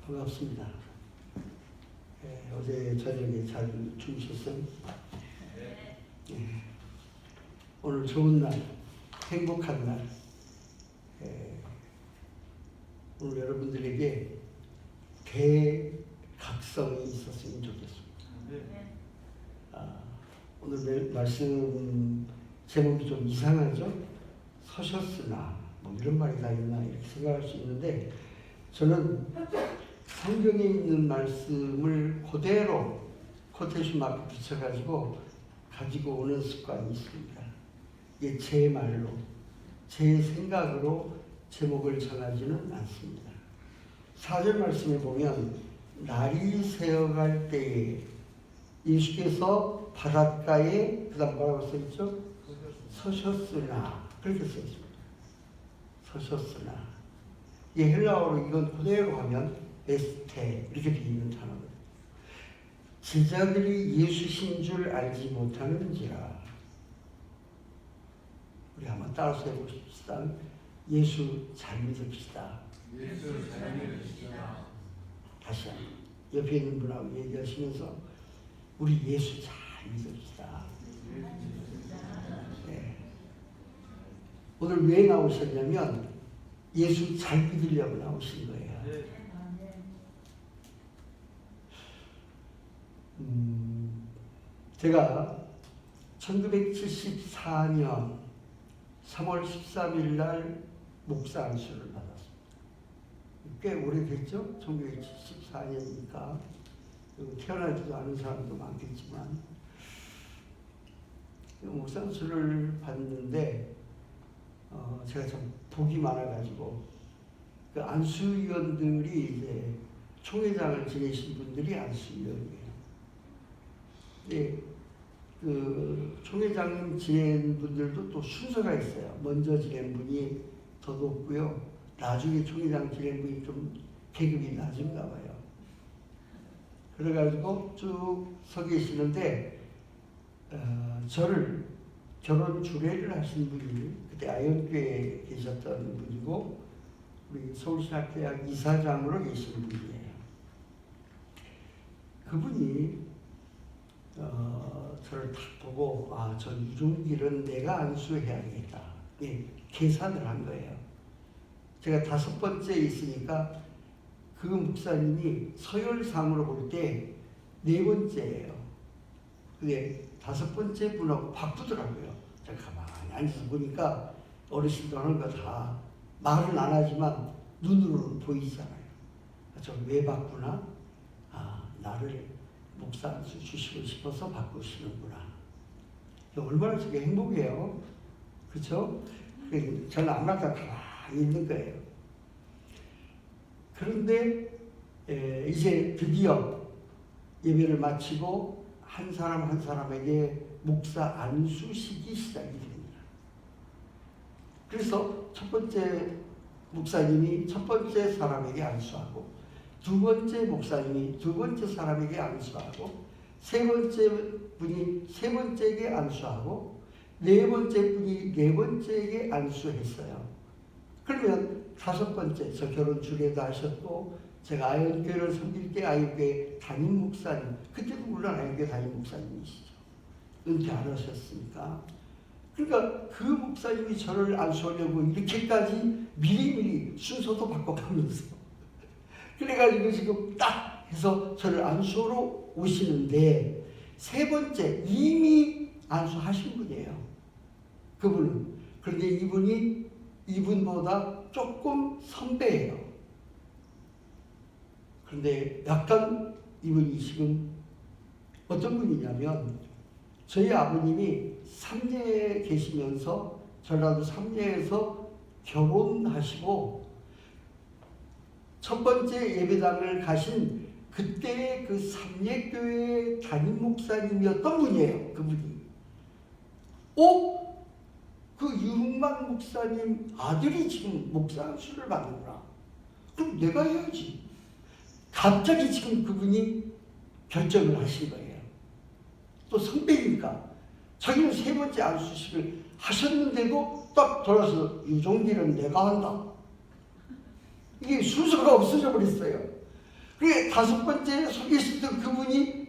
반갑습니다. 어제 저녁에 잘 주무셨어요? 오늘 좋은 날, 행복한 날. 오늘 여러분들에게 대각성이 있었으면 좋겠습니다. 오늘 말씀 제목이 좀 이상하죠? 서셨으나 뭐 이런 말이 다 있나 이렇게 생각할 수 있는데, 저는 성경에 있는 말씀을 그대로 코테이션 앞에 붙여가지고 가지고 오는 습관이 있습니다. 이게 제 말로, 제 생각으로 제목을 정하지는 않습니다. 4절 말씀에 보면 날이 새어갈 때에 예수께서 바닷가에 그 다음 뭐라고 써있죠? 서셨으나, 그렇게 써있습니다. 서셨으나. 이 헬라어로 이건 그대로 하면 에스테 이렇게 되어 있는 단어거든요. 제자들이 예수신 줄 알지 못하는지라. 우리 한번 따라서 해봅시다. 예수 잘 믿읍시다. 예수 잘 믿읍시다. 다시 한번 옆에 있는 분하고 얘기하시면서 우리 예수 잘 믿읍시다. 네. 오늘 왜 나오셨냐면 예수 잘 믿으려고 나오신 거예요. 제가 1974년 3월 13일 날 목사 안수를 받았습니다. 꽤 오래됐죠? 1974년이니까 태어나지도 않은 사람도 많겠지만 목사 안수를 받는데 제가 참 복이 많아가지고 그 안수위원들이 이제 총회장을 지내신 분들이 안수위원이에요. 네, 그 총회장 지낸 분들도 또 순서가 있어요. 먼저 지낸 분이 더 높고요. 나중에 총회장 지낸 분이 좀 계급이 낮은가 봐요. 그래가지고 쭉 서 계시는데 저를 결혼 주례를 하신 분이 그때 아현교회에 계셨던 분이고 우리 서울신학대학 이사장으로 계신 분이에요. 그분이 저를 딱 보고 저 유종길은 내가 안수해야겠다. 예, 계산을 한 거예요. 제가 5번째에 있으니까 그 목사님이 서열상으로 볼 때 4번째예요. 근데 5번째 분하고 바꾸더라고요. 제가 가만히 앉아서 보니까 어르신도 하는 거 다 말은 안 하지만 눈으로는 보이잖아요. 저 왜 바꾸나? 나를 목사 안수 주시고 싶어서 바꾸시는구나. 얼마나 저게 행복해요. 그렇죠? 저는 아무나 가만히 있는 거예요. 그런데 이제 드디어 예배를 마치고 한 사람 한 사람에게 목사 안수식이 시작이 됩니다. 그래서 첫 번째 목사님이 첫 번째 사람에게 안수하고, 두 번째 목사님이 두 번째 사람에게 안수하고, 세 번째 분이 세 번째에게 안수하고, 네 번째 분이 네 번째에게 안수했어요. 그러면 5번째, 저 결혼 주례도 하셨고, 제가 아현교회를 섬길 때 아현교회 담임 목사님, 그때도 물론 아현교회 담임 목사님이시죠. 은퇴 안 하셨으니까. 그러니까 그 목사님이 저를 안수하려고 이렇게까지 미리미리 순서도 바꿔가면서 그래가지고 지금 딱 해서 저를 안수하러 오시는데, 세 번째 이미 안수하신 분이에요. 그분은. 그런데 이분보다 조금 선배예요. 그런데 약간 이분이 지금 어떤 분이냐면, 저희 아버님이 삼례에 계시면서 전라도 삼례에서 결혼하시고 첫 번째 예배당을 가신 그때의 그 삼례교회 담임 목사님이었던 분이에요. 그분이. 그 유흥만 목사님 아들이 지금 목사 안수를 받는구나. 그럼 내가 해야지. 갑자기 지금 그분이 결정을 하신 거예요. 또 선배니까. 자기는 세 번째 안수식을 하셨는데도 딱 돌아서 유종길은 내가 한다. 이게 순서가 없어져 버렸어요. 그게 다섯 번째 소개했을 때 그분이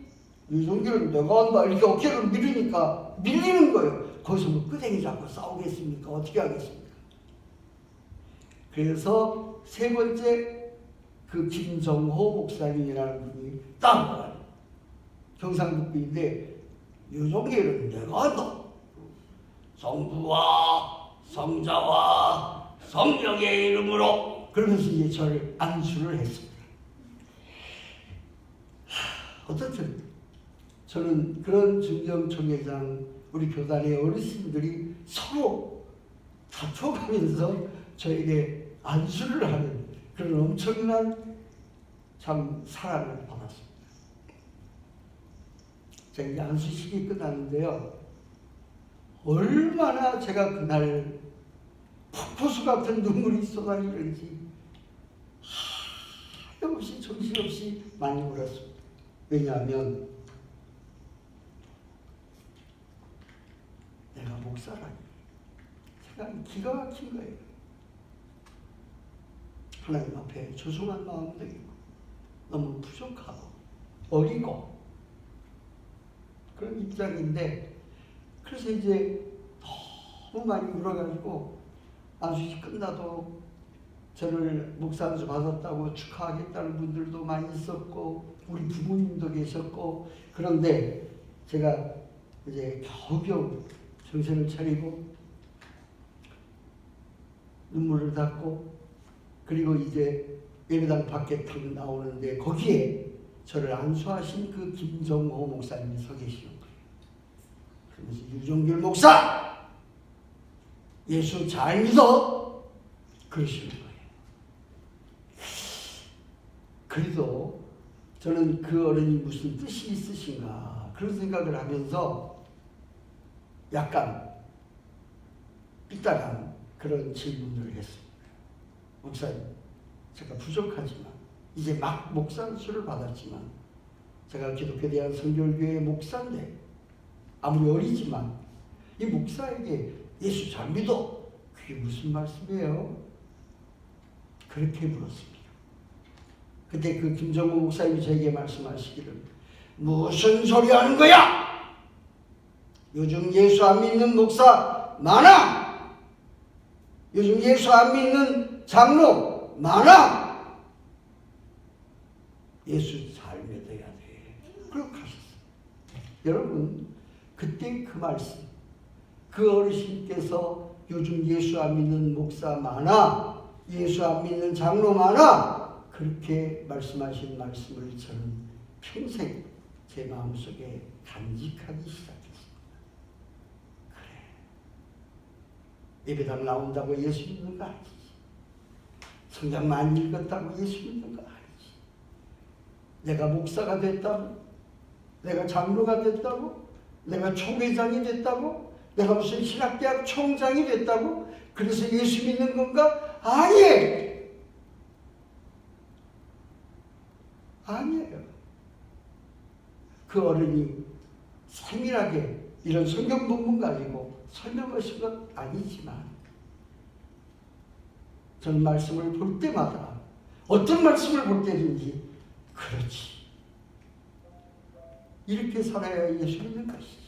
유종길은 내가 한다 이렇게 어깨를 밀으니까 밀리는 거예요. 거기서 뭐 끄댕이 잡고 싸우겠습니까? 어떻게 하겠습니까? 그래서 세 번째 그 김정호 목사님이라는 분이 딱 경상북도인데 유종길은 내가 한다. 성부와 성자와 성령의 이름으로 그러면서 이제 저를 안수를 했습니다. 어떻든 저는 그런 중경총회장 우리 교단의 어르신들이 서로 다퉈가면서 저에게 안수를 하는 그런 엄청난 참 사랑을 받았습니다. 제가 이제 안수식이 끝났는데요. 얼마나 제가 그날 폭포수 같은 눈물이 쏟아지는지 하염없이 정신없이 많이 울었습니다. 왜냐하면 내가 목사라니 생각이 기가 막힌 거예요. 하나님 앞에 죄송한 마음도 있고 너무 부족하고 어리고 그런 입장인데 그래서 이제 너무 많이 울어가지고 안수식 끝나도 저를 목사 안수 받았다고 축하하겠다는 분들도 많이 있었고 우리 부모님도 계셨고 그런데 제가 이제 겨우겨우 정신을 차리고 눈물을 닦고 그리고 이제 예배당 밖에 탁 나오는데 거기에 저를 안수하신 그 김정호 목사님이 서 계시는 거예요. 그러면서 유종길 목사 예수 잘 믿어 그러시는 거예요. 그래도 저는 그 어른이 무슨 뜻이 있으신가 그런 생각을 하면서 약간 삐딱한 그런 질문을 했습니다. 목사님, 제가 부족하지만 이제 막 목사 안수를 받았지만 제가 기독교 대한 성결교회 목사인데 아무리 어리지만 이 목사에게 예수 잘 믿어 그게 무슨 말씀이에요? 그렇게 물었습니다. 그때 그 김정호 목사님이 저에게 말씀하시기를 무슨 소리 하는 거야? 요즘 예수 안 믿는 목사 많아. 요즘 예수 안 믿는 장로 많아. 예수 잘 믿어야 돼. 그러고 가셨어요. 여러분 그때 그 말씀 그 어르신께서 요즘 예수 안 믿는 목사 많아. 예수 안 믿는 장로 많아. 그렇게 말씀하신 말씀을 저는 평생 제 마음속에 간직하기 시작했습니다. 그래. 예배당 나온다고 예수 믿는 거 아니지. 성경 많이 읽었다고 예수 믿는 거 아니지. 내가 목사가 됐다고, 내가 장로가 됐다고, 내가 총회장이 됐다고, 내가 무슨 신학대학 총장이 됐다고, 그래서 예수 믿는 건가? 아니에요. 아니에요. 그 어른이 세밀하게 이런 성경 본문 가지고 설명하신 것 아니지만 저는 말씀을 볼 때마다 어떤 말씀을 볼 때든지 그렇지. 이렇게 살아야 예수 믿는 것이지.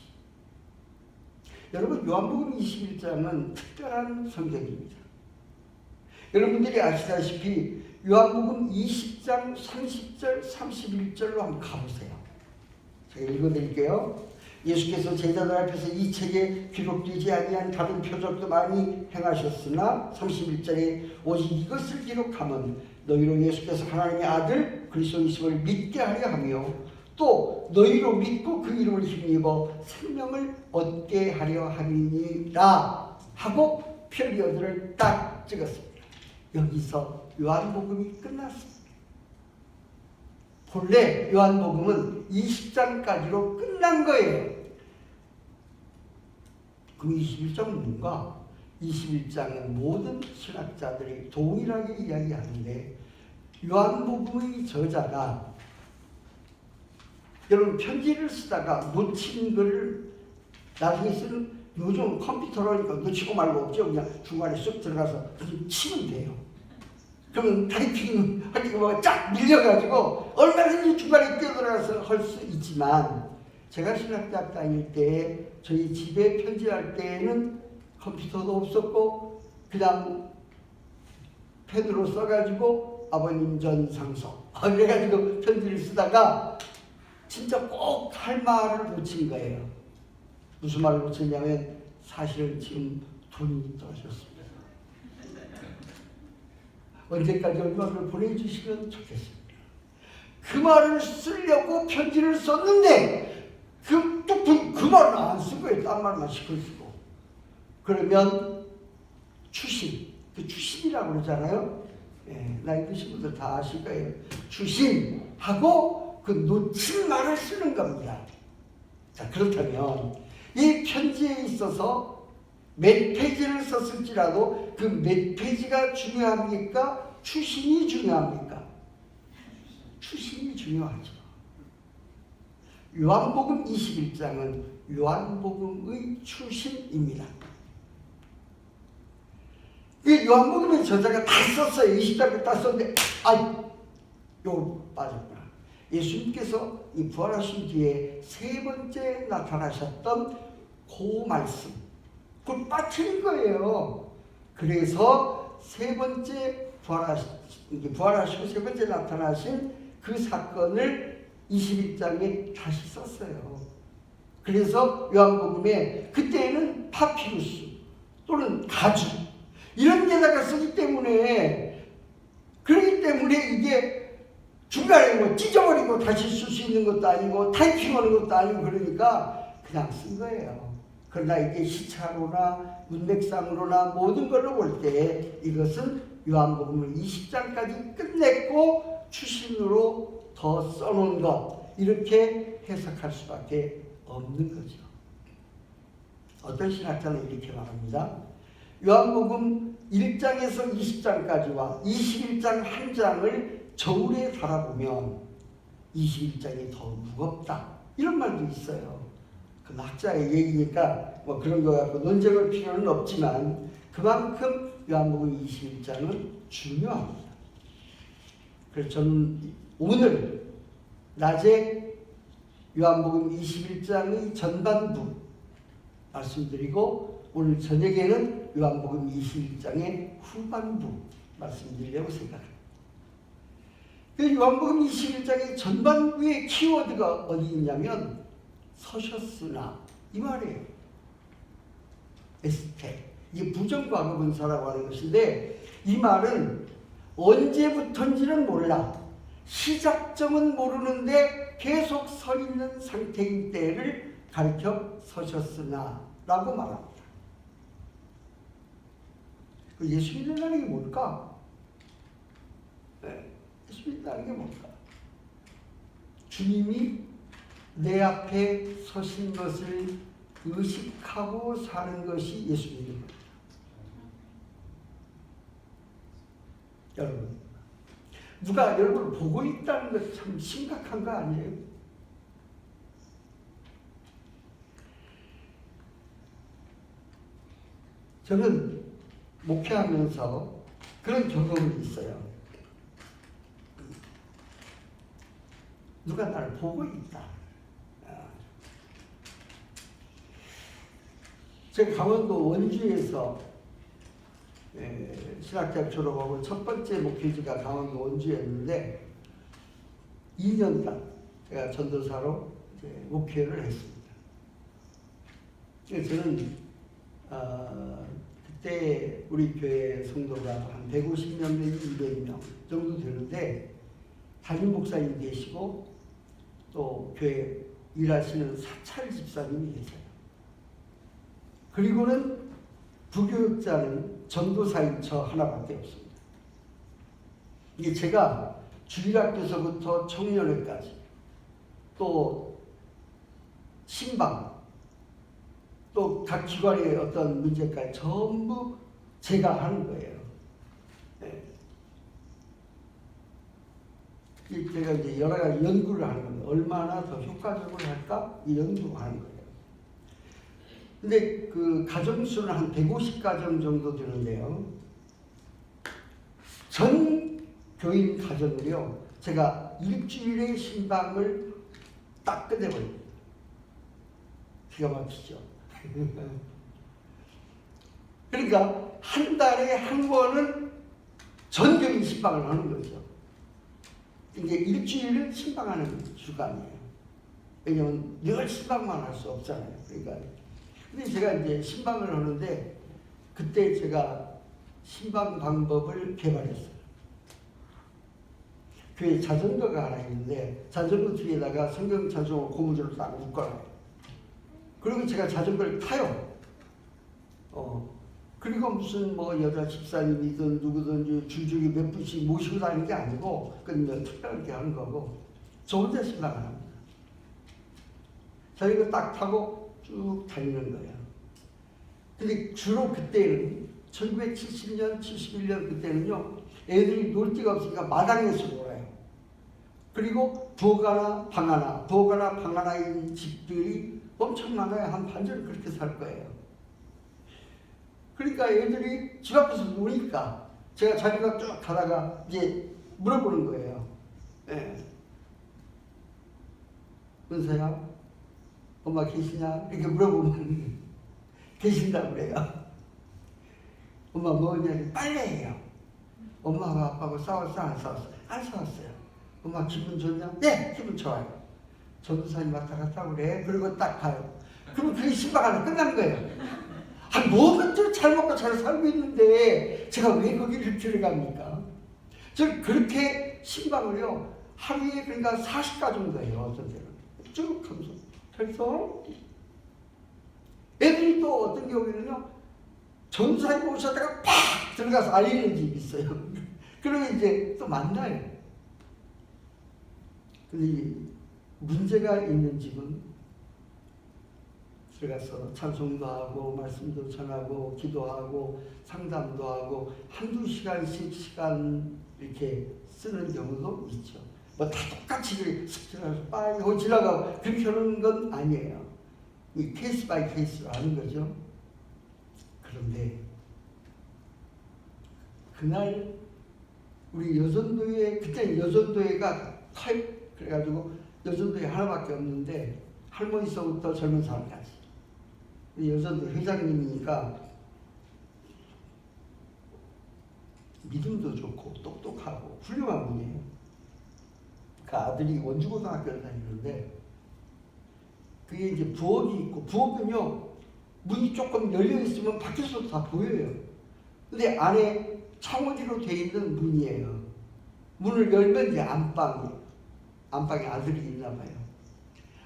여러분 요한복음 21장은 특별한 성경입니다. 여러분들이 아시다시피 요한복음 20장 30절 31절로 한번 가보세요. 제가 읽어드릴게요. 예수께서 제자들 앞에서 이 책에 기록되지 아니한 다른 표적도 많이 행하셨으나 31절에 오직 이것을 기록하면 너희로 예수께서 하나님의 아들 그리스도이심을 믿게 하려 하며 또 너희로 믿고 그 이름을 힘입어 생명을 얻게 하려 함이니라 하고 피리어드를 딱 찍었습니다. 여기서 요한복음이 끝났습니다. 본래 요한복음은 20장까지로 끝난 거예요. 그럼 21장은 뭔가? 21장은 모든 신학자들이 동일하게 이야기하는데 요한복음의 저자가 여러분 편지를 쓰다가 놓친 글을 나중에 쓰는 요즘 컴퓨터로 하니까 놓치고 말고 없죠. 그냥 중간에 쑥 들어가서 치면 돼요. 그러면 타이핑 하기가 뭐쫙 밀려가지고 얼마든지 중간에 뛰어들어가서 할 수 있지만 제가 신학대학 다닐 때 저희 집에 편지할 때는 컴퓨터도 없었고 그냥 펜으로 써가지고 아버님 전상서 그래가지고 편지를 쓰다가 진짜 꼭 할 말을 놓친 거예요. 무슨 말을 놓쳤냐면 사실은 지금 돈이 떨어졌습니다. 언제까지 얼마를 보내주시면 좋겠습니다. 그 말을 쓰려고 편지를 썼는데 그 말은 안 쓴 거예요. 딴 말만 시켜 쓰고. 그러면 추심, 그 추심이라고 그러잖아요. 예, 나이 드신 분들 다 아실 거예요. 추심하고 그 놓친 말을 쓰는 겁니다. 자, 그렇다면 이 편지에 있어서 몇 페이지를 썼을지라도 그 몇 페이지가 중요합니까? 추심이 중요합니까? 추심이 중요하죠. 요한복음 21장은 요한복음의 추심입니다. 이 요한복음의 저자가 다 썼어요. 20장을 다 썼는데 요거 빠졌구나. 예수님께서 이 부활하신 뒤에 세 번째 나타나셨던 그 말씀 그걸 빠뜨린 거예요. 그래서 세 번째 부활하시고 세 번째 나타나신 그 사건을 21장에 다시 썼어요. 그래서 요한복음에 그때는 파피루스 또는 가죽 이런 데다가 쓰기 때문에 그렇기 때문에 이게 중간에 뭐 찢어버리고 다시 쓸 수 있는 것도 아니고 타이핑하는 것도 아니고 그러니까 그냥 쓴 거예요. 그러나 이게 시차로나 문맥상으로나 모든 걸로 볼 때 이것은 요한복음을 20장까지 끝냈고 추신으로 더 써놓은 것 이렇게 해석할 수밖에 없는 거죠. 어떤 신학자는 이렇게 말합니다. 요한복음 1장에서 20장까지와 21장 한 장을 저울에 달아보면 21장이 더 무겁다 이런 말도 있어요. 그 학자의 얘기니까 뭐 그런 거 갖고 논쟁할 필요는 없지만 그만큼 요한복음 21장은 중요합니다. 그래서 저는 오늘 낮에 요한복음 21장의 전반부 말씀드리고 오늘 저녁에는 요한복음 21장의 후반부 말씀드리려고 생각합니다. 그 요한복음 21장의 전반부의 키워드가 어디 있냐면 서셨으나 이 말이에요. 에스테 이게 부정과거분사라고 하는 것인데 이 말은 언제부터인지는 몰라 시작점은 모르는데 계속 서 있는 상태인 때를 가르쳐 서셨으나 라고 말합니다. 예수 믿는다는 게 뭘까? 예수 믿는다는 게 뭘까? 주님이 내 앞에 서신 것을 의식하고 사는 것이 예수 믿는 겁니다. 여러분, 누가 여러분을 보고 있다는 것 참 심각한 거 아니에요? 저는 목회하면서 그런 경험이 있어요. 누가 나를 보고 있다. 제가 강원도 원주에서 신학대학 졸업하고 첫 번째 목회지가 강원도 원주였는데 2년간 제가 전도사로 목회를 했습니다. 저는 그때 우리 교회 성도가 한 150명 내지 200명 정도 되는데 담임 목사님 계시고 또 교회 일하시는 사찰 집사님이 계세요. 그리고는 부교육자는 전도사인 저 하나밖에 없습니다. 이게 제가 주일학교서부터 청년회까지 또 신방 또 각 기관의 어떤 문제까지 전부 제가 하는 거예요. 제가 이제 여러 가지 연구를 하는 겁니다. 얼마나 더 효과적으로 할까? 이 연구를 하는 거예요. 근데 그 가정 수는 한 150가정 정도 되는데요. 전 교인 가정을요, 제가 일주일의 신방을 딱 끝내버립니다. 기가 막히죠. 그러니까 한 달에 한 번은 전 교인 신방을 하는 거죠. 이제 일주일을 신방하는 주간이에요. 왜냐면 늘 신방만 할 수 없잖아요. 그러니까 근데 제가 이제 신방을 하는데 그때 제가 신방 방법을 개발했어요. 교회 자전거가 하나 있는데 자전거 뒤에다가 성경 찬송을 고무줄로 딱 묶어놔요. 그리고 제가 자전거를 타요. 그리고 무슨 뭐 여자 집사님이든 누구든 줄줄이 몇 분씩 모시고 다니는 게 아니고 그냥 특별하게 하는 거고 저 혼자 신방을 합니다. 자전거 딱 타고 쭉 다니는 거예요. 근데 주로 그때는 1970년, 71년 그때는요, 애들이 놀 데가 없으니까 마당에서 놀아요. 그리고 부엌 하나, 방 하나, 부엌 하나, 방 하나인 집들이 엄청 많아요. 한 반절 그렇게 살 거예요. 그러니까 애들이 집 앞에서 노니까 제가 자기가 쭉 가다가 이제 물어보는 거예요. 예. 은서야, 엄마 계시냐? 이렇게 물어보면 계신다고 그래요. 엄마 뭐냐? 빨래해요. 엄마가 아빠하고 싸웠어? 안 싸웠어? 안 싸웠어요. 엄마 기분 좋냐? 네, 기분 좋아요. 전도사님 왔다 갔다 그래. 그리고 딱 가요. 그럼 그게 신방 하나 끝나는 거예요. 뭐든지 잘 먹고 잘 살고 있는데 제가 왜 거기를 들어갑니까? 저는 그렇게 신방을요, 하루에 그러니까 40가 정도 해요. 어떤 때는. 쭉 하면서. 그래서 애들이 또 어떤 경우에는요, 전도사님 오셨다가 팍 들어가서 알리는 집이 있어요. 그러면 이제 또 만나요. 근데 문제가 있는 집은 들어가서 찬송도 하고 말씀도 전하고 기도하고 상담도 하고 한두 시간씩 시간 이렇게 쓰는 경우도 있죠. 뭐 다 똑같이 들어가서 빨리 하고 지나가고 그렇게 하는 건 아니에요. 이 케이스 바이 케이스로 하는 거죠. 그런데 그날 우리 여전도회, 그때 여전도회가 타입 그래가지고 여전도회 하나밖에 없는데 할머니서부터 젊은 사람까지 여전도 회장님이니까 믿음도 좋고 똑똑하고 훌륭한 분이에요. 그 아들이 원주고등학교를 다니는데 그게 이제 부엌이 있고 부엌은요 문이 조금 열려 있으면 밖에서 다 보여요. 근데 안에 창호지로 되어 있는 문이에요. 문을 열면 이제 안방에 아들이 있나 봐요.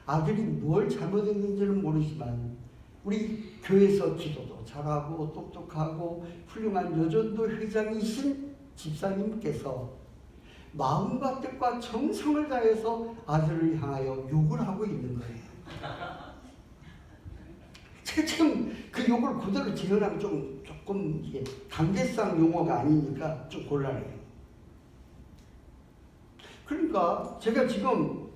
아들이 뭘 잘못했는지는 모르지만 우리 교회에서 기도도 잘하고 똑똑하고 훌륭한 여전도 회장이신 집사님께서 마음과 뜻과 정성을 다해서 아들을 향하여 욕을 하고 있는 거예요. 지금 그 욕을 그대로 재현하면 조금 이게 강제상 용어가 아니니까 좀 곤란해요. 그러니까 제가 지금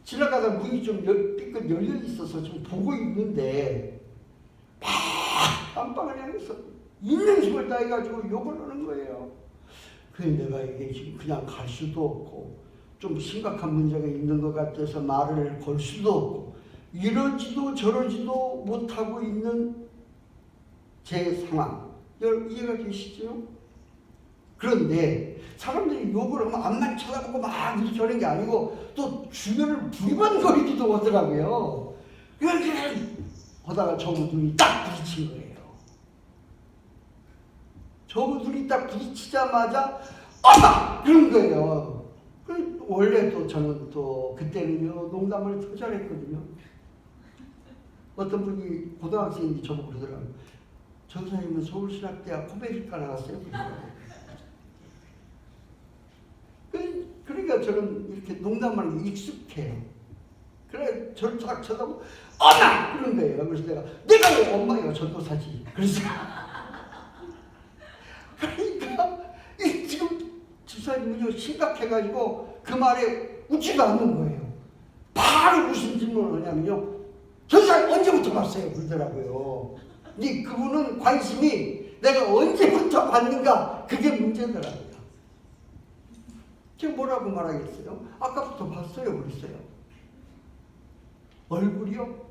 지나가다 문이 좀 삐끗 열려 있어서 좀 보고 있는데 막 안방을 향해서 있는 힘을 다해가지고 욕을 하는 거예요. 그래서 내가 이게 지금 그냥 갈 수도 없고 좀 심각한 문제가 있는 것 같아서 말을 걸 수도 없고 이러지도 저러지도 못하고 있는 제 상황 이해가 되시죠? 그런데 사람들이 욕을 하면 앞만 쳐다보고 막 이렇게 하는 게 아니고 또 주변을 부리번거리기도 하더라고요. 이렇게 하다가 저거 둘이 딱 부딪힌 거예요. 저거 둘이 딱 부딪히자마자 엄마! 그런 거예요. 원래 또 저는 또 그때는요 농담을 더 잘했거든요. 어떤 분이 고등학생인지 저보고 그러더라고요. 전사님은 서울신학대학 코메디과 나왔어요. 그러니까 저는 이렇게 농담하는 게 익숙해요. 그래 저를 쫙 쳐다보고 엄마! 그런 거예요. 그래서 내가 왜 엄마예요? 전도사지. 그래서 그러니까 지금 집사님은요 심각해가지고 그 말에 웃지도 않는 거예요. 바로 무슨 질문을 하냐면요. 전도사님 언제부터 봤어요? 그러더라고요. 근데 그분은 관심이 내가 언제부터 봤는가 그게 문제더라고요. 제가 뭐라고 말하겠어요? 아까부터 봤어요, 그랬어요. 얼굴이요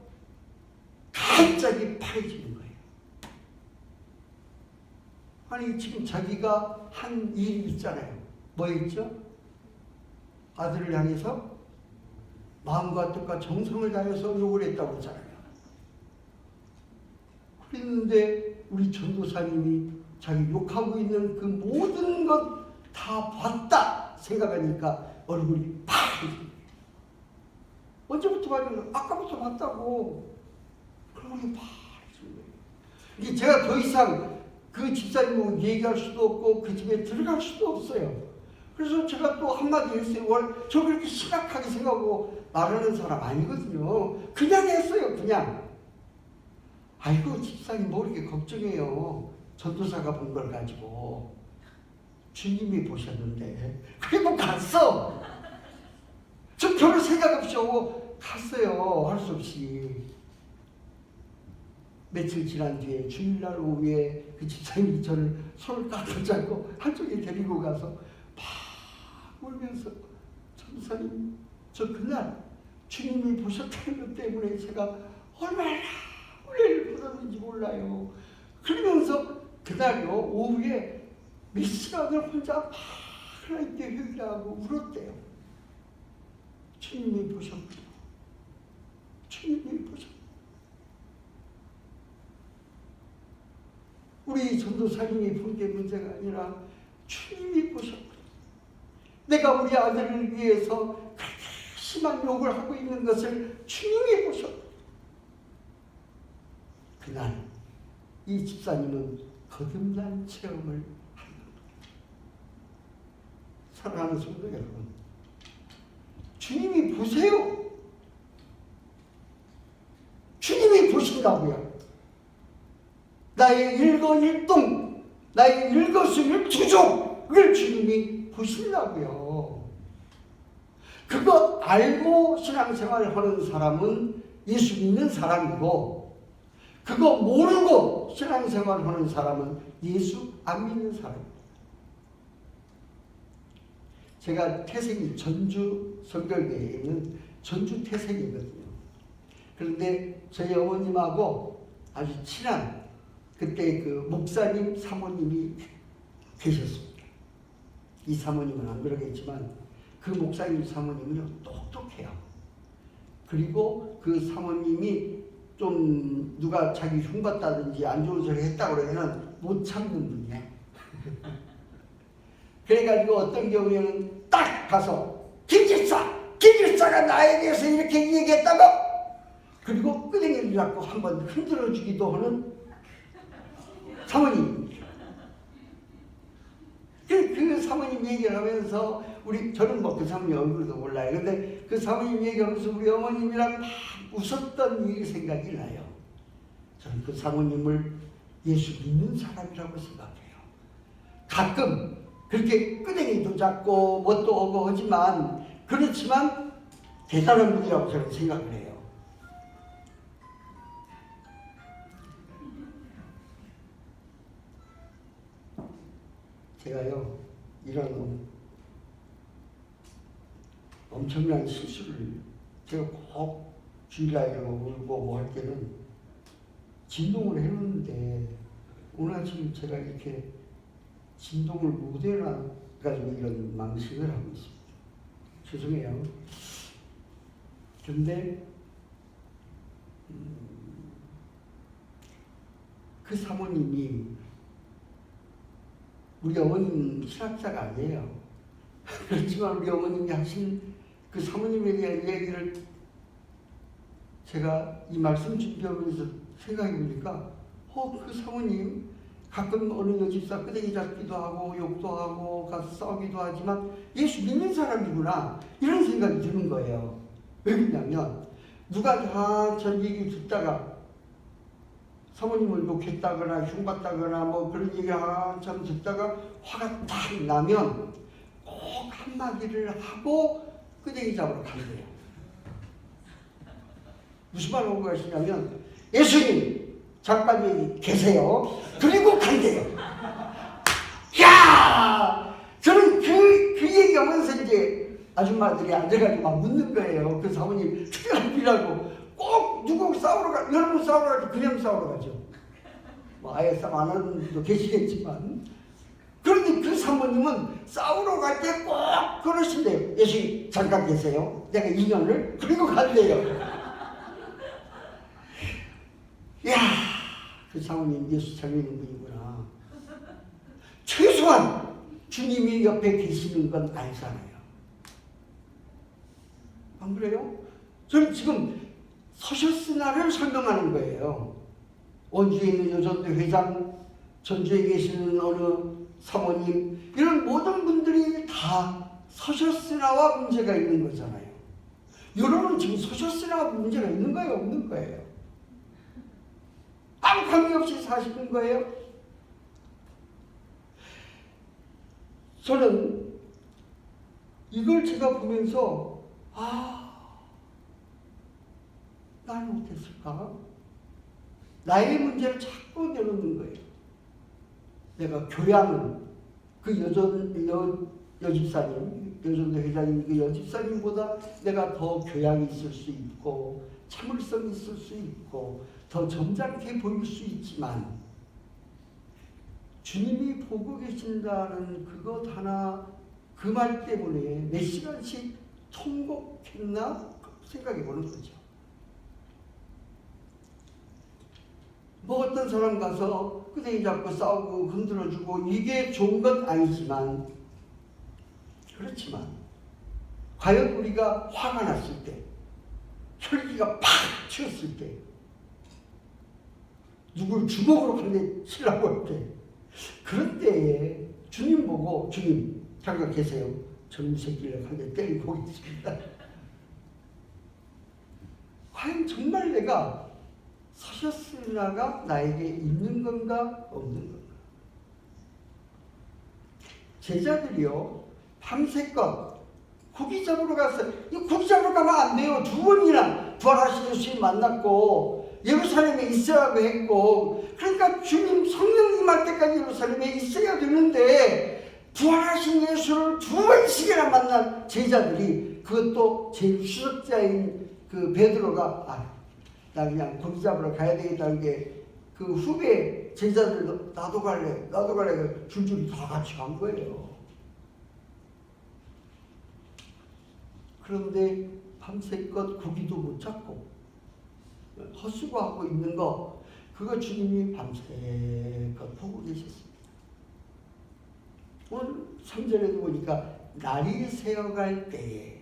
갑자기 파래지는 거예요. 아니 지금 자기가 한 일이 있잖아요. 뭐였죠? 아들을 향해서 마음과 뜻과 정성을 다해서 욕을 했다고 했잖아요. 그랬는데 우리 전도사님이 자기 욕하고 있는 그 모든 것 다 봤다 생각하니까 얼굴이 파래지는 거예요. 언제부터 봤냐면 아까부터 봤다고. 얼굴이 파래지는 거예요. 이게 제가 더 이상 그 집사님하고 얘기할 수도 없고 그 집에 들어갈 수도 없어요. 그래서 제가 또 한마디 했어요. 저 그렇게 심각하게 생각하고 말하는 사람 아니거든요. 그냥 했어요. 그냥. 아이고 집사님 뭐 이렇게 걱정해요. 전도사가 본 걸 가지고. 주님이 보셨는데. 그리고 갔어. 저 별로 생각 없이 오고 갔어요. 할 수 없이. 며칠 지난 뒤에 주일날 오후에 그 집사님이 저를 손을 딱 잡고 한쪽에 데리고 가서 막 울면서 전도사님 저 그날 주님이 보셨다는 것 때문에 제가 얼마나 은혜를 받았는지 몰라요. 그러면서 그날요 오후에 몇 시간을 혼자 막 하나님께 회개하고 울었대요. 주님이 보셨구나. 주님이 보셨구나. 우리 전도사님이 본 게 문제가 아니라 주님이 보셨구나. 내가 우리 아들을 위해서 그렇게 심한 욕을 하고 있는 것을 주님이 보셨구나. 그날 이 집사님은 거듭난 체험을 한 겁니다. 사랑하는 성도 여러분, 주님이 보세요. 주님이 보신다고요. 나의 일거일동, 나의 일거수일투족을 주님이 보시려고요. 그거 알고 신앙생활을 하는 사람은 예수 믿는 사람이고, 그거 모르고 신앙생활을 하는 사람은 예수 안 믿는 사람입니다. 제가 태생이 전주 성결교회에 있는 전주 태생이거든요. 그런데 저희 어머님하고 아주 친한 그때 그 목사님 사모님이 계셨습니다. 이 사모님은 안 그러겠지만 그 목사님 사모님은요 똑똑해요. 그리고 그 사모님이 좀 누가 자기 흉봤다든지 안 좋은 소리 했다고 그러면 못 참는 분이야. 그래가지고 어떤 경우에는 딱 가서 김집사가 나에 대해서 이렇게 얘기했다고, 그리고 끄댕이를 잡고 한번 흔들어주기도 하는 사모님입니다. 그 사모님 얘기를 하면서 저는 뭐 그 사모님 얼굴도 몰라요. 근데 그 사모님 얘기하면서 우리 어머님이랑 막 웃었던 이 생각이 나요. 저는 그 사모님을 예수 믿는 사람이라고 생각해요. 가끔 그렇게 끄댕이도 잡고 뭣도 하고 하지만, 그렇지만 대단한 분이라고 저는 생각을 해요. 제가요 이런 엄청난 실수를 제가 꼭 주일날에 울고 뭐 할 때는 진동을 해놓는데, 오늘 지금 제가 이렇게 진동을 못 해놔가지고 이런 망신을 하고 있습니다. 죄송해요. 근데 그 사모님이 우리 어머님 신학자가 아니에요. 그렇지만 우리 어머님이 하신 그 사모님에 대한 얘기를 제가 이 말씀 준비하면서 생각해 보니까 그 사모님 가끔 어느 여집사 끄댕이 잡기도 하고 욕도 하고 가서 싸우기도 하지만 예수 믿는 사람이구나, 이런 생각이 드는 거예요. 왜 그러냐면 누가 한참 얘기 듣다가 사모님을 욕했다거나 흉봤다거나 뭐 그런 얘기 한참 듣다가 화가 딱 나면 꼭 한마디를 하고 끄댕이 잡으러 간대요. 무슨 말 하고 가시냐면 예수님 잠깐 여기 계세요. 그리고 간대요. 야! 저는 그 얘기 이 영어에서 이제 아줌마들이 앉아가지고 막 묻는 거예요. 그 사모님 특별히라고 꼭 누구 싸우러 가, 여러분 싸우러 가지 그냥 싸우러 가죠. 뭐 아예 싸움 안 하는 분도 계시겠지만, 그런데 그 사모님은 싸우러 갈 때 꼭 그러신대요. 예수님 잠깐 계세요. 내가 인연을 그리고 갈래요. 이야, 그 사모님 예수 잘 믿는 분이구나. 최소한 주님이 옆에 계시는 건 알잖아요. 안 그래요? 저는 지금 서셨으나를 설명하는 거예요. 원주에 있는 여전도 회장, 전주에 계시는 어느 사모님, 이런 모든 분들이 다 서셨으나와 문제가 있는 거잖아요. 여러분은 지금 서셨으나와 문제가 있는 거예요, 없는 거예요? 아무 관계없이 사시는 거예요? 저는 이걸 제가 보면서 나는 어땠을까? 나의 문제를 자꾸 내놓는 거예요. 내가 교양은 그 여집사님, 여전도 회장님 그 여집사님보다 내가 더 교양이 있을 수 있고 참을성이 있을 수 있고 더 점잖게 보일 수 있지만, 주님이 보고 계신다는 그것 하나, 그 말 때문에 몇 시간씩 통곡했나 생각해 보는 거죠. 뭐 어떤 사람 가서 끄댕이 잡고 싸우고 흔들어주고 이게 좋은 건 아니지만, 그렇지만 과연 우리가 화가 났을 때, 혈기가 팍 튀었을 때, 누굴 주먹으로 한 대 치려고 할 때, 그런 때에 주님 보고, 주님 잠깐 계세요. 젊은 새끼를 한 대 때리고 오겠습니다. 과연 정말 내가 서셨으나가 나에게 있는 건가 없는 건가? 제자들이요, 밤새껏 고기 잡으러 갔어요. 이 고기 잡으러 가면 안 돼요. 2번이나 부활하신 예수님 만났고 예루살렘에 있어야 했고, 그러니까 주님 성령 임할 때까지 예루살렘에 있어야 되는데, 부활하신 예수를 2번씩이나 만난 제자들이, 그것도 제일 수석자인 그 베드로가 나 그냥 고기 잡으러 가야 되겠다는 게, 그 후배 제자들도 나도 갈래 줄줄이 다 같이 간 거예요. 그런데 밤새껏 고기도 못 잡고 헛수고하고 있는 거, 그거 주님이 밤새껏 보고 계셨습니다. 오늘 3절에도 보니까 날이 새어갈 때에,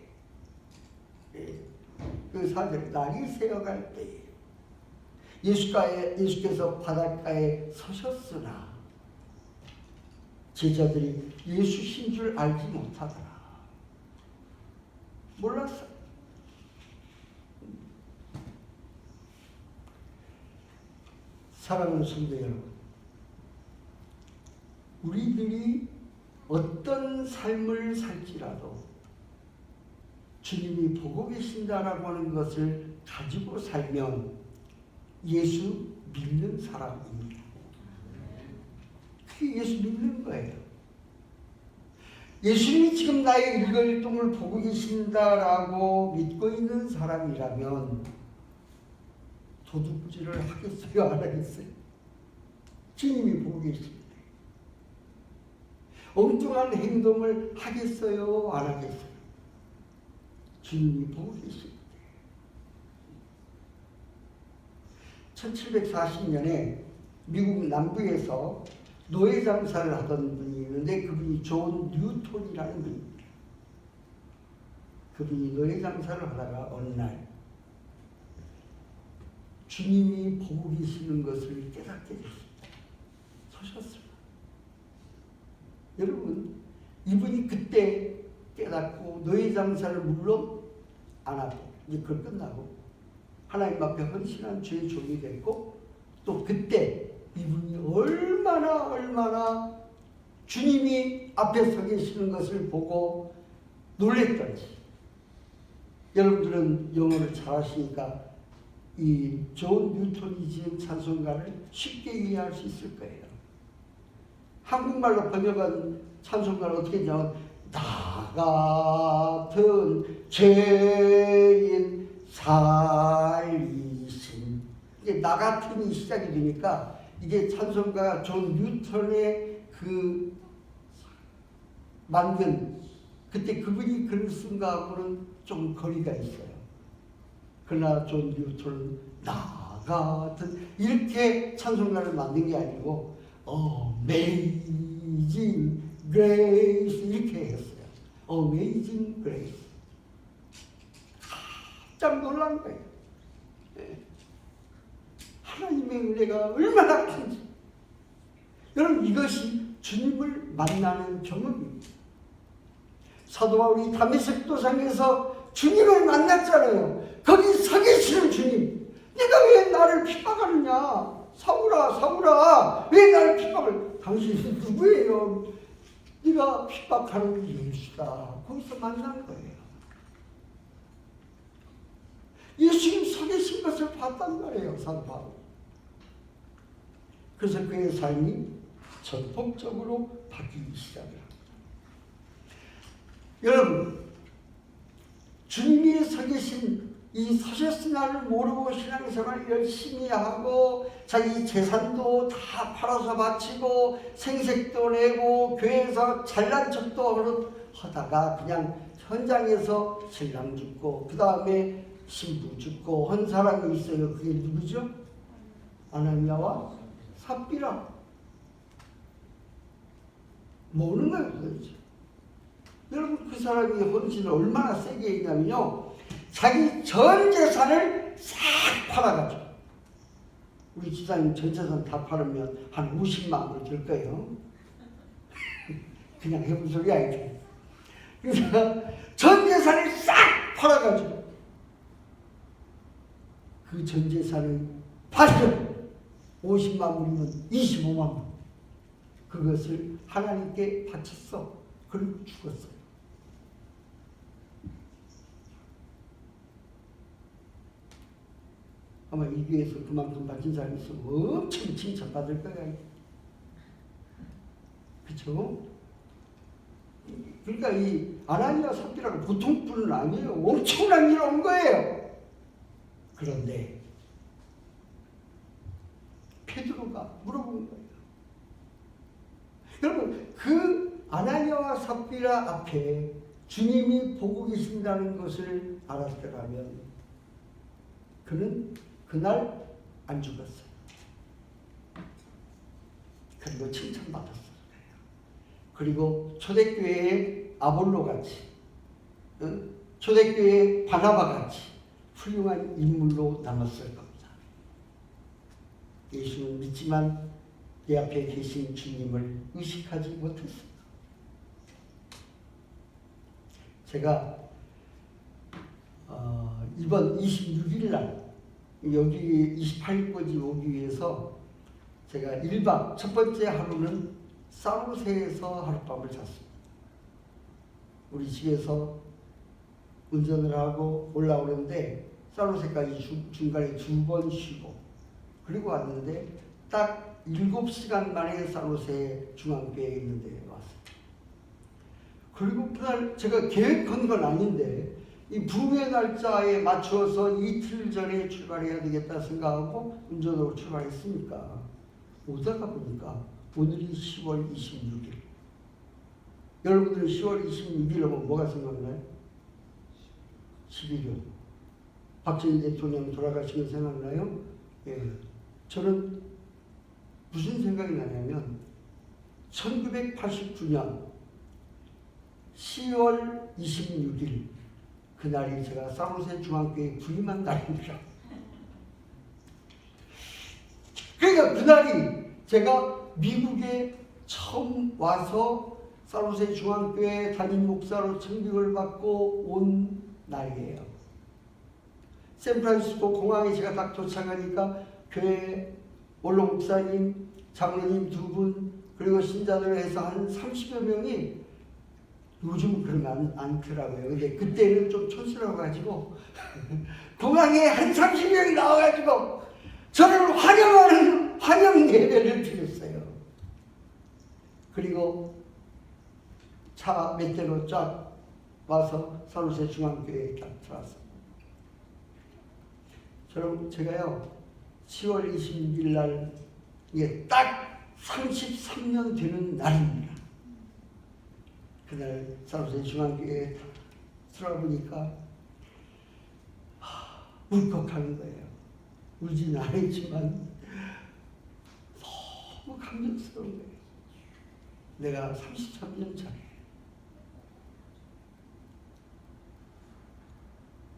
그 4절, 날이 새어갈 때에 예수께서 바닷가에 서셨으나 제자들이 예수신 줄 알지 못하더라. 몰랐어. 사랑하는 성도 여러분, 우리들이 어떤 삶을 살지라도 주님이 보고 계신다라고 하는 것을 가지고 살면 예수 믿는 사람입니다. 그게 예수 믿는 거예요. 예수님이 지금 나의 일거일동을 보고 계신다라고 믿고 있는 사람이라면 도둑질을 하겠어요, 안 하겠어요? 주님이 보고 계십니다. 엉뚱한 행동을 하겠어요, 안 하겠어요? 주님이 보고 계십니다. 1740년에 미국 남부에서 노예 장사를 하던 분이 있는데, 그분이 존 뉴턴이라는 분입니다. 그분이 노예 장사를 하다가 어느 날 주님이 보고 계시는 것을 깨닫게 됐습니다. 서셨습니다. 여러분, 이분이 그때 깨닫고 노예 장사를 물론 안 하고 이제 그걸 끝나고 하나님 앞에 헌신한 주의 종이 됐고, 또 그때 이분이 얼마나 주님이 앞에 서 계시는 것을 보고 놀랬던지. 여러분들은 영어를 잘 하시니까 이 존 뉴턴이 지은 찬송가를 쉽게 이해할 수 있을 거예요. 한국말로 번역한 찬송가를 어떻게 하냐면, 나 같은 죄인 살리신. 이게 나 같은이 시작이 되니까 이게 찬송가 존 뉴턴의 그 만든 그때 그분이 글을 쓴 거하고는 좀 거리가 있어요. 그러나 존 뉴턴은 나 같은 이렇게 찬송가를 만든 게 아니고 Amazing Grace 이렇게 했어요. Amazing Grace. 깜짝 놀란 거예요. 하나님의 은혜가 얼마나 큰지. 여러분 이것이 주님을 만나는 경험입니다. 사도 바울이 다메섹 도상에서 주님을 만났잖아요. 거기 서 계시는 주님. 네가 왜 나를 핍박하느냐? 사울아 사울아 왜 나를 핍박을? 당신이 누구예요? 네가 핍박하는 예수다. 거기서 만난 거예요. 예수님 서 계신 것을 봤단 말이에요. 사도 바울. 그래서 그의 삶이 전폭적으로 바뀌기 시작합니다. 여러분 주님이 서 계신 이 서셨으나를 모르고 신앙생활 열심히 하고 자기 재산도 다 팔아서 바치고 생색도 내고 교회에서 잘난 척도 하다가 그냥 현장에서 신랑 죽고 그 다음에 신부 죽고 한 사람이 있어요. 그게 누구죠? 아나니아와 삽비라. 뭐는 거예요 도대체? 여러분 그 사람이 헌신을 얼마나 세게 했냐면요. 자기 전 재산을 싹 팔아가지고 우리 집사님 전 재산 다 팔으면 한 50만 불 될 거예요. 그냥 해본 소리 아니죠. 그래서 전 재산을 싹 팔아가지고 그 전 재산을 팔죠. 50만 불이면 25만 불. 그것을 하나님께 바쳤어. 그리고 죽었어요. 아마 이 교회에서 그만큼 바친 사람이 있으면 엄청 칭찬받을 거야. 그렇죠? 그러니까 이 아나니아 삽비라가 보통 분은 아니에요. 엄청난 일 온 거예요. 그런데 베드로가 물어본 거예요. 여러분 그 아나니아와 삽비라 앞에 주님이 보고 계신다는 것을 알았더라면 그는 그날 안 죽었어요. 그리고 칭찬받았어요. 그리고 초대교회의 아볼로같이 초대교회의 바나바같이 훌륭한 인물로 남았을 겁니다. 예수는 믿지만 내 앞에 계신 주님을 의식하지 못했습니다. 제가 이번 26일 날 여기 28일까지 오기 위해서 제가 1박 첫 번째 하루는 사무소에서 하룻밤을 잤습니다. 우리 집에서 운전을 하고 올라오는데 사무소까지 중간에 2번 쉬고 그리고 왔는데 딱 7시간 만에 사무소에 중앙교회에 있는데 왔어요. 그리고 그날 제가 계획한 건 아닌데 이 부흥의 날짜에 맞추어서 이틀 전에 출발해야 되겠다 생각하고 운전으로 출발했으니까 오다가 보니까 오늘이 10월 26일. 여러분들은 10월 26일 하면 뭐가 생각나요? 11월. 박정희 대통령 돌아가신 거 생각나요? 예. 저는 무슨 생각이 나냐면 1989년 10월 26일 그날이 제가 사무소 중앙교회 부임한 날입니다. 그러니까 그날이 제가 미국에 처음 와서 사무소 중앙교회 담임 목사로 청직을 받고 온 날이에요. 샌프란시스코 공항에 제가 딱 도착하니까 교회 원로 목사님, 장로님 2분 그리고 신자들 해서 한 30여 명이 요즘 그러면 않더라고요. 근데 그때는 좀 촌스러워가지고 공항에 한 30명이 나와가지고 저를 환영하는 환영 예배를 드렸어요. 그리고 차 몇 대로 쫙 와서 산호세 중앙교회에 딱 들어왔어요. 제가요 10월 26일 날 이게 딱 33년 되는 날입니다. 그날 산호세 중앙교회에 들어가 보니까 울컥하는 거예요. 울지는 않았지만 너무 감격스러운 거예요. 내가 33년 차에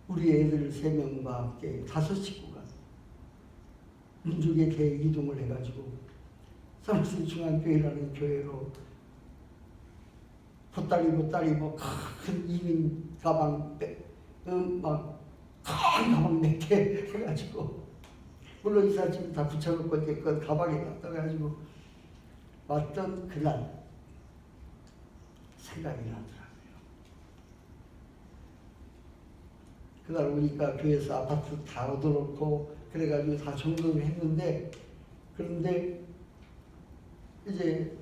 우리 애들 3명과 함께 5식구가 민족의 대이동을 해가지고 산호세 중앙교회라는 교회로 보따리 큰 이민 가방 막 큰 가방 몇 개 해가지고 물론 이 사진 다 붙여놓고 이제 그 가방에 넣어가지고 왔던 그날 생각이 나더라고요. 그날 오니까 교회에서 아파트 다 얻어놓고 그래가지고 다 점검을 했는데, 그런데 이제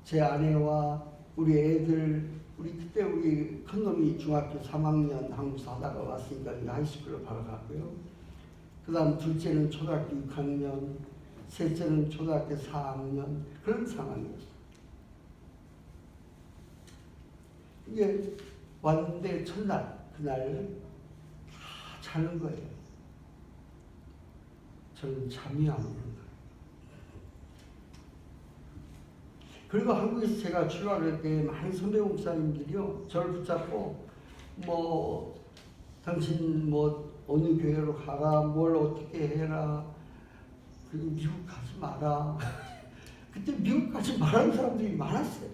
제 아내와 우리 애들, 그때 우리 큰놈이 중학교 3학년 한국사 하다가 왔으니까 하이스쿨로 바로 갔고요. 그 다음 둘째는 초등학교 6학년, 셋째는 초등학교 4학년, 그런 상황이었어요. 이게 왔는데 첫날, 그날 다 자는 거예요. 저는 잠이 안 오는 거예요. 그리고 한국에서 제가 출발할 때 많은 선배 목사님들이요 저를 붙잡고 뭐 당신 뭐 어느 교회로 가라, 뭘 어떻게 해라, 그리고 미국 가지 마라. 그때 미국 가지 말라는 사람들이 많았어요.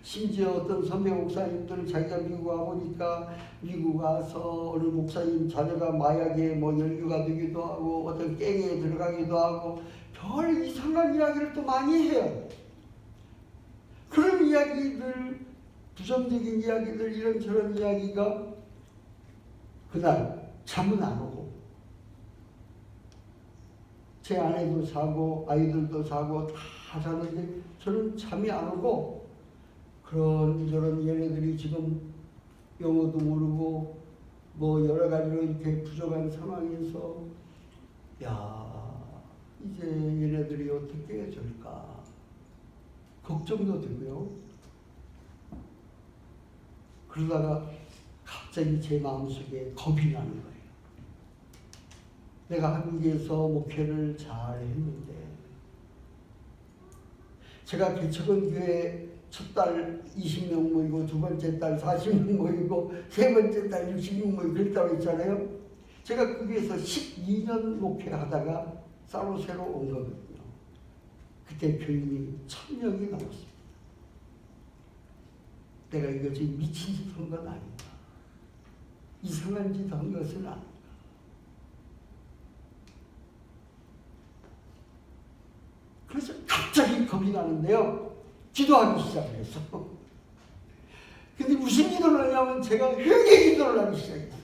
심지어 어떤 선배 목사님들은 자기가 미국 와보니까 미국 와서 어느 목사님 자녀가 마약에 뭐 연루가 되기도 하고 어떤 갱에 들어가기도 하고 별 이상한 이야기를 또 많이 해요. 그런 이야기들, 부정적인 이야기들, 이런저런 이야기가 그날 잠은 안 오고 제 아내도 자고 아이들도 자고 다 자는데 저는 잠이 안 오고 그런저런 얘네들이 지금 영어도 모르고 뭐 여러 가지로 이렇게 부족한 상황에서 야 이제 얘네들이 어떻게 해줄까 걱정도 되고요. 그러다가 갑자기 제 마음속에 겁이 나는 거예요. 내가 한국에서 목회를 잘 했는데 제가 개척은 교회 첫 달 20명 모이고 두 번째 달 40명 모이고 세 번째 달 60명 모이고 그랬다고 했잖아요. 제가 거기에서 12년 목회하다가 산호세로 온 거거든요. 그때 교인이 1000명이 넘었습니다. 내가 이거 지금 미친 짓 한 건 아닌가, 이상한 짓 한 것은 아닌가. 그래서 갑자기 겁이 나는데요. 기도하기 시작했어. 근데 무슨 기도를 하냐면 제가 회개 기도를 하기 시작했어요.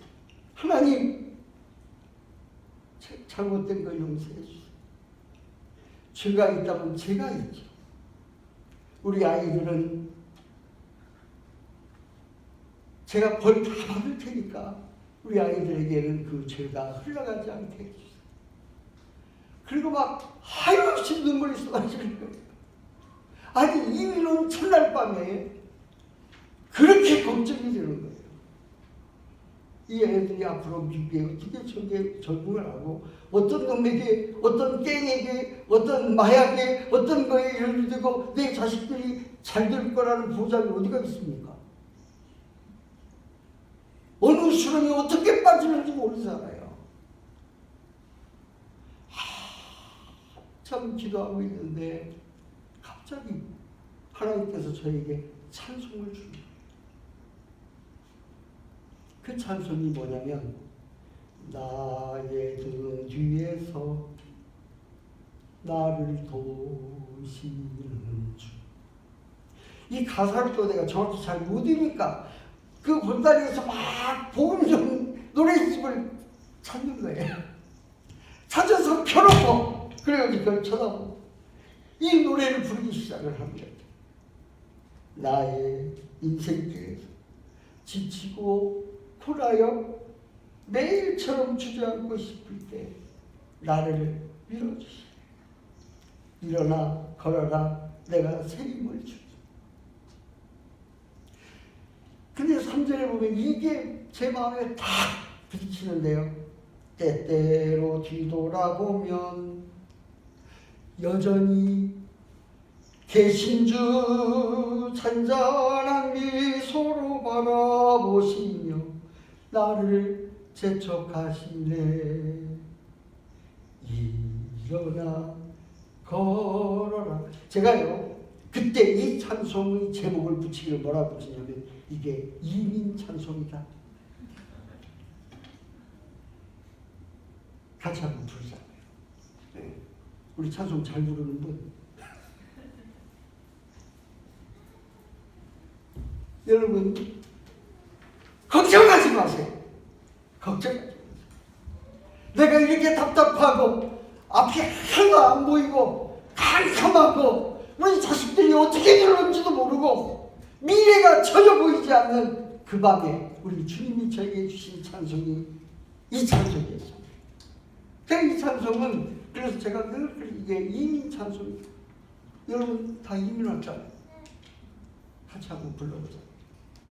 하나님, 잘못된 걸 용서해 주세요. 죄가 있다면 제가 있죠. 우리 아이들은 제가 벌 다 받을 테니까 우리 아이들에게는 그 죄가 흘러가지 않게 해주세요. 그리고 막 하염없이 눈물이 쏟아지는 거예요. 아니 이민은 첫날 밤에 그렇게 걱정이 되는 거예요. 이 애들이 앞으로 미국에 어떻게 저게 적응을 하고 어떤 놈에게, 어떤 갱에게, 어떤 마약에, 어떤 거에 연루되고 내 자식들이 잘 될 거라는 보장이 어디가 있습니까? 어느 수렁에 어떻게 빠지는지 모르잖아요. 참 기도하고 있는데 갑자기 하나님께서 저에게 찬송을 줍니다. 그 찬송이 뭐냐면 나의 등 뒤에서 나를 도우시는 주. 이 가사를 또 내가 정확히 잘 못 읽으니까 그 본다리에서 막 복음 좀 노래집을 찾는 거예요. 찾아서 켜놓고 그래가지고 그걸 쳐다보고 이 노래를 부르기 시작을 합니다. 나의 인생길에서 지치고 쿨하여 매일처럼 주저앉고 싶을 때 나를 밀어주시오. 일어나 걸어라, 내가 새 힘을 주리. 근데 3절에 보면 이게 제 마음에 다 부딪히는데요. 때때로 뒤돌아보면 여전히 계신 주 잔잔한 미소로 바라보시며 나를 재촉하시네. 일어나 걸어라. 제가요 그때 이 찬송의 제목을 붙이기를 뭐라고 붙이냐면 이게 이민 찬송이다. 같이 한번 부르자고요. 네. 우리 찬송 잘 부르는 분. 여러분 걱정하지 마세요. 걱정하지 마세요. 내가 이렇게 답답하고 앞이 하나도 안 보이고 캄캄하고 우리 자식들이 어떻게 될런지도 모르고 미래가 전혀 보이지 않는 그 밤에 우리 주님이 저에게 주신 찬송이 이 찬송이었습니다. 이 찬송은 그래서 제가 늘 이게 이민 찬송입니다. 여러분 다 이민 왔잖아요. 같이 한번 불러보자.